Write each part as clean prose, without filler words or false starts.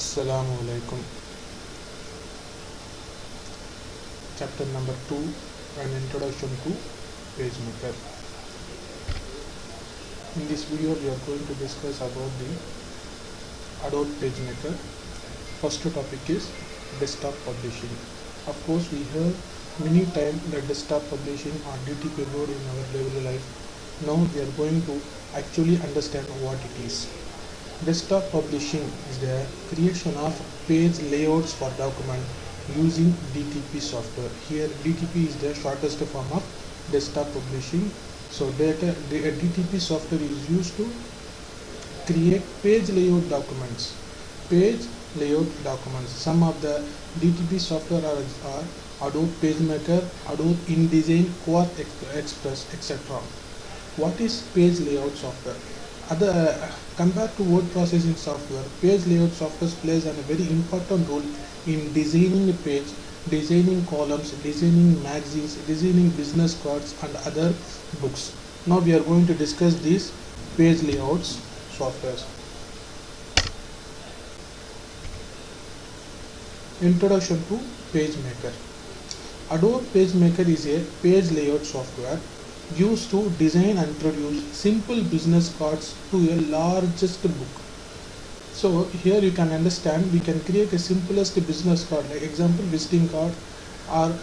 Assalamu alaikum. Chapter number 2, an introduction to PageMaker. In this video we are going to discuss about the Adobe PageMaker. First topic is desktop publishing. Of course we heard many times that desktop publishing or DTP word in our daily life. Now we are going to actually understand what it is. Desktop publishing is the creation of page layouts for document using DTP software. Here DTP is the shortest form of desktop publishing. So DTP software is used to create page layout documents. Some of the DTP software are Adobe PageMaker, Adobe InDesign, Quark Express, etc. What is page layout software? Compared to word processing software, page layout software plays a very important role in designing a page, designing columns, designing magazines, designing business cards and other books. Now we are going to discuss these page layouts softwares. Introduction to PageMaker. Adobe PageMaker is a page layout software used to design and produce simple business cards to a largest book. So here you can understand we can create a simplest business card, like example visiting card or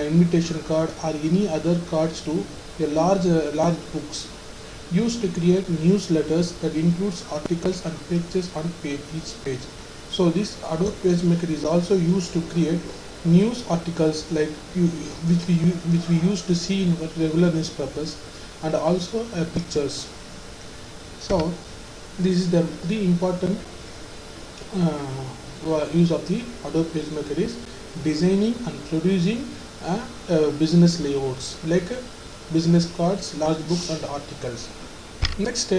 invitation card or any other cards to a large books, used to create newsletters that includes articles and pages on each page. So this Adobe PageMaker is also used to create news articles like which we used to see in regular newspapers, and also pictures. So this is the three important use of the Adobe PageMaker is designing and producing business layouts like business cards, large books and articles. Next,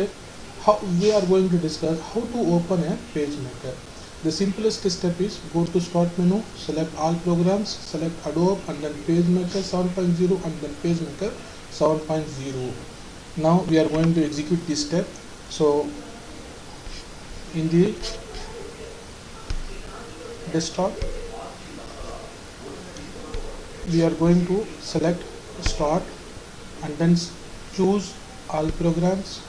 how we are going to discuss how to open a PageMaker. The simplest step is go to Start menu, select all programs, select Adobe and then PageMaker 7.0 and then PageMaker 7.0. Now we are going to execute this step. So in the desktop we are going to select Start and then choose all programs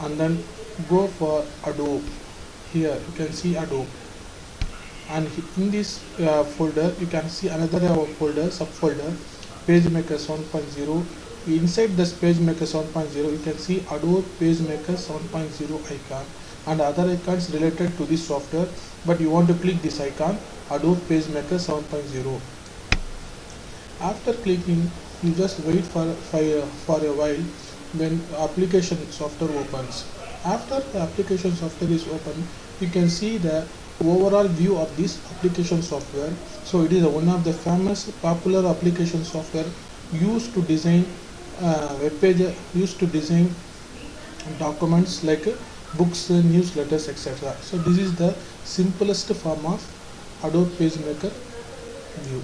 and then go for Adobe. Here you can see Adobe, and in this folder you can see another subfolder PageMaker 7.0. Inside this PageMaker 7.0 you can see Adobe PageMaker 7.0 icon and other icons related to this software, but you want to click this icon Adobe PageMaker 7.0. After clicking, you just wait for a while when application software opens. After the application software is open, you can see the overall view of this application software. So it is one of the famous popular application software used to design web page, used to design documents like books, newsletters, etc. So this is the simplest form of Adobe PageMaker view.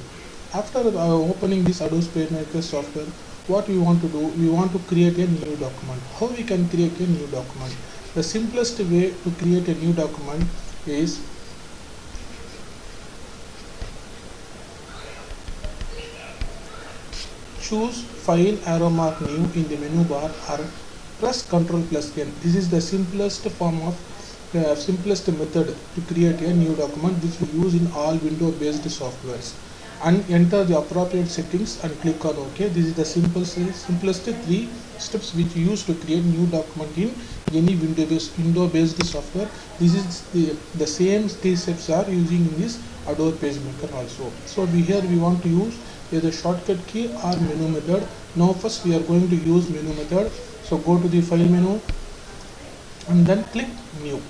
After opening this Adobe PageMaker software, what we want to do, we want to create a new document. How we can create a new document? The simplest way to create a new document is choose File, arrow mark New in the menu bar or press Ctrl+N. This is the simplest form of simplest method to create a new document, which we use in all Windows-based softwares. And enter the appropriate settings and click on OK. This is the simplest three steps which you use to create new document in any Windows-based software. This is the same three steps are using in this Adobe PageMaker also. So here we want to use either shortcut key or menu method. Now first we are going to use menu method. So go to the file menu and then click new.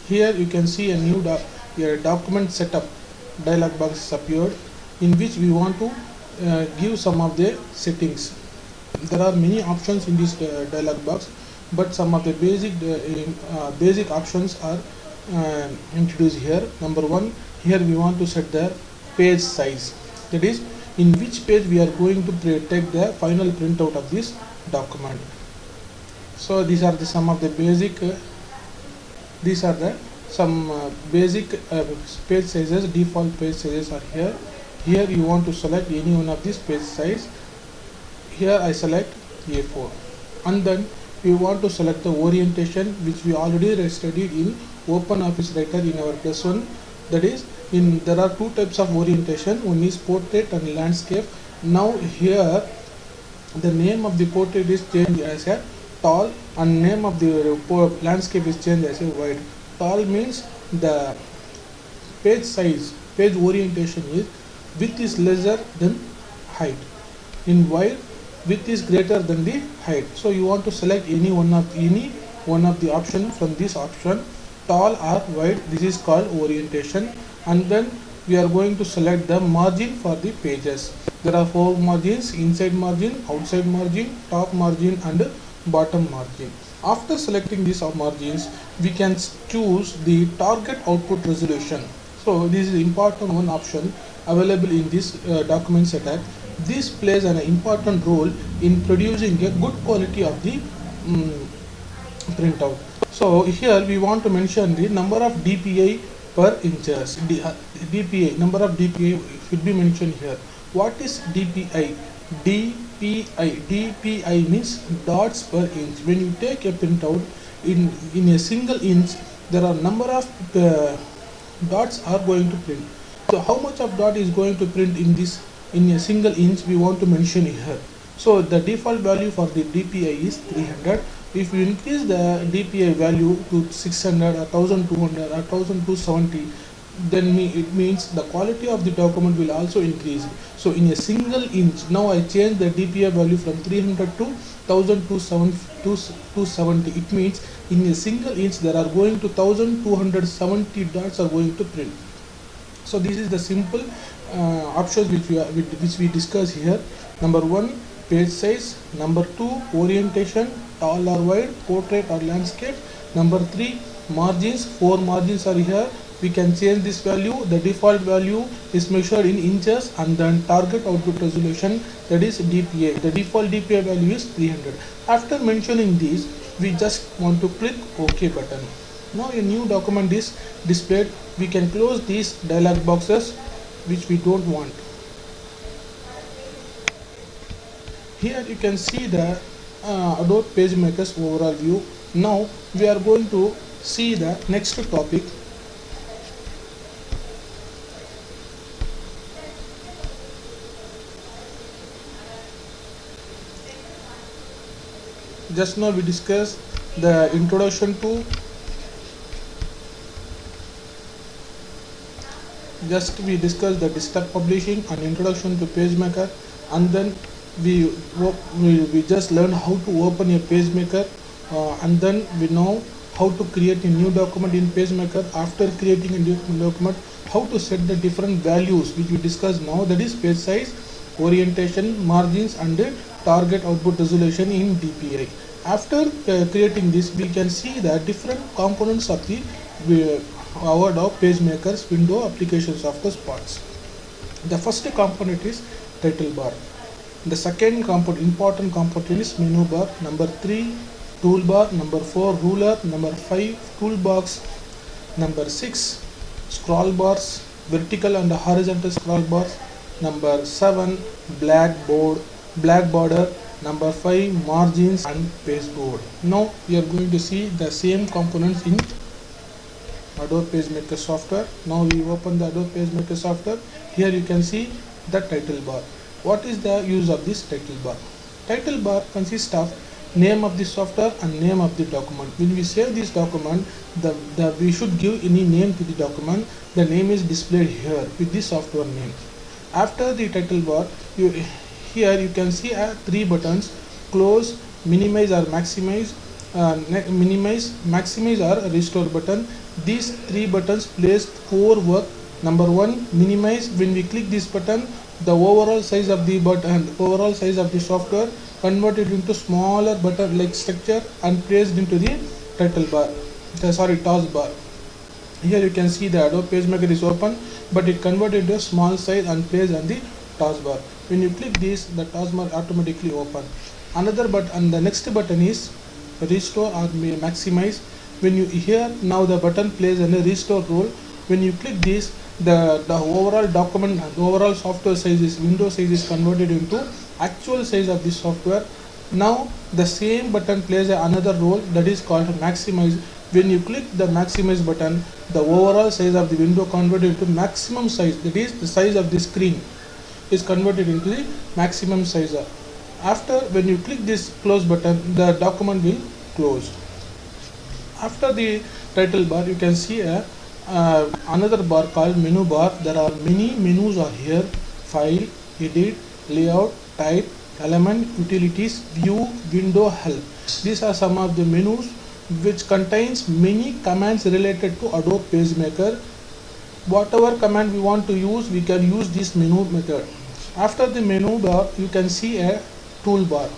Here you can see a new document setup dialog box appeared, in which we want to give some of the settings. There are many options in this dialog box, but some of the basic options are introduced here. Number one, here we want to set the page size, that is in which page we are going to take the final printout of this document. So these are some of the basic some basic page sizes, default page sizes are here. Here you want to select any one of these page size. Here I select A4, and then we want to select the orientation, which we already studied in Open Office Writer in our +1. That is, there are two types of orientation. One is portrait and landscape. Now here the name of the portrait is changed as a tall, and name of the landscape is changed as a wide. Tall means the page size, page orientation is width is lesser than height. In wide, width is greater than the height. So you want to select any one of the option from this option, tall or wide. This is called orientation. And then we are going to select the margin for the pages. There are 4 margins: inside margin, outside margin, top margin and bottom margin. After selecting these margins, we can choose the target output resolution. So this is important one option available in this document setup. This plays an important role in producing a good quality of the printout. So here we want to mention the number of DPI per inches. DPI, number of DPI should be mentioned here. What is DPI? DPI means dots per inch. When you take a printout in a single inch, there are number of dots are going to print. So how much of dot is going to print in a single inch, we want to mention here. So the default value for the DPI is 300. If you increase the DPI value to 600 or 1200 or 1270, then it means the quality of the document will also increase. So in a single inch, now I change the DPI value from 300 to 1270. It means in a single inch there are going to 1270 dots are going to print. So this is the simple options which we discuss here. Number 1, page size. Number 2, orientation, tall or wide, portrait or landscape. Number 3, margins. 4 margins are here. We can change this value. The default value is measured in inches, and then target output resolution, that is DPI. The default DPI value is 300. After mentioning these, we just want to click OK button. Now a new document is displayed. We can close these dialog boxes which we don't want. Here you can see the Adobe PageMaker's overall view. Now we are going to see the next topic. Just now we discussed the introduction to we discussed the desktop publishing and introduction to PageMaker, and then we just learned how to open a PageMaker, and then we know how to create a new document in PageMaker. After creating a new document, how to set the different values which we discussed now, that is page size, orientation, margins and target output resolution in DPI. After creating this, we can see the different components of the our Adobe PageMaker's window application software parts. The first component is title bar. The second important component is menu bar. Number 3, toolbar. Number 4, ruler. Number 5, toolbox. Number 6, scroll bars, vertical and horizontal scroll bars. Number 7, black border. Number 5, margins and pageboard. Now we are going to see the same components in Adobe PageMaker software. Now we open the Adobe PageMaker software. Here you can see the title bar. What is the use of this title bar? Title bar consists of name of the software and name of the document. When we save this document, we should give any name to the document. The name is displayed here with the software name. After the title bar, here you can see 3 buttons: close, minimize or maximize, maximize or restore button. These 3 buttons place 4 work. Number 1, minimize. When we click this button, the overall size of the software converted into smaller button like structure and placed into the title bar, taskbar. Here you can see the Adobe PageMaker is open, but it converted into a small size and placed on the taskbar. When you click this, the taskbar automatically open. Another button, the next button is restore or maximize. When you here now the button plays a restore role. When you click this, the overall document, the overall software size is window size is converted into actual size of the software. Now the same button plays another role, that is called maximize. When you click the maximize button, the overall size of the window converted into maximum size, that is the size of the screen is converted into the maximum size. After when you click this close button, the document will close. After the title bar, you can see another bar called menu bar. There are many menus are here: file, edit, layout, type, element, utilities, view, window, help. These are some of the menus which contains many commands related to Adobe PageMaker. Whatever command we want to use, we can use this menu method. After the menu bar, you can see a toolbar.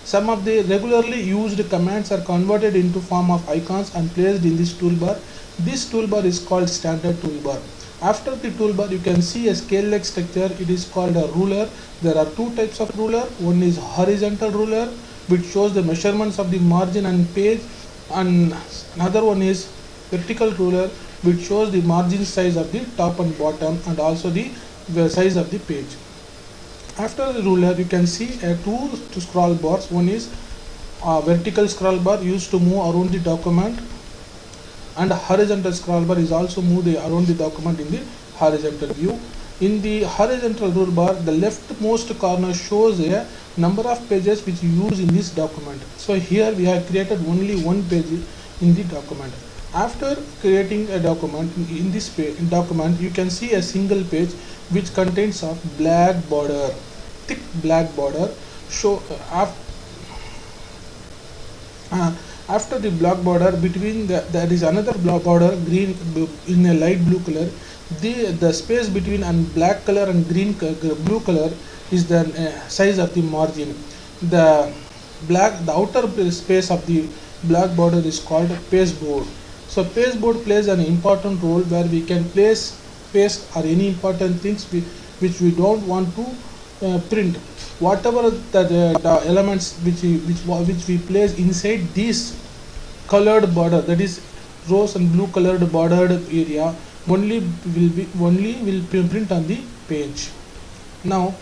Some of the regularly used commands are converted into form of icons and placed in this toolbar. This toolbar is called standard toolbar. After the toolbar, you can see a scale-like structure. It is called a ruler. There are two types of ruler. One is horizontal ruler, which shows the measurements of the margin and page, and another one is vertical ruler, which shows the margin size of the top and bottom and also the size of the page. After the ruler, you can see two scroll bars. One is vertical scroll bar used to move around the document, and a horizontal scroll bar is also moved around the document in the horizontal view. In the horizontal rule bar, the leftmost corner shows a number of pages which you use in this document. So here we have created only one page in the document. After creating a document in this document, you can see a single page which contains a black border, thick black border. After the black border, between there is another black border, green in a light blue color. The space between and black color and blue color is the size of the margin. The outer space of the black border is called pasteboard. So pasteboard plays an important role where we can place paste or any important things which we don't want to print. Whatever the elements which we place inside this colored border, that is rose and blue colored bordered area, only will print on the page. Now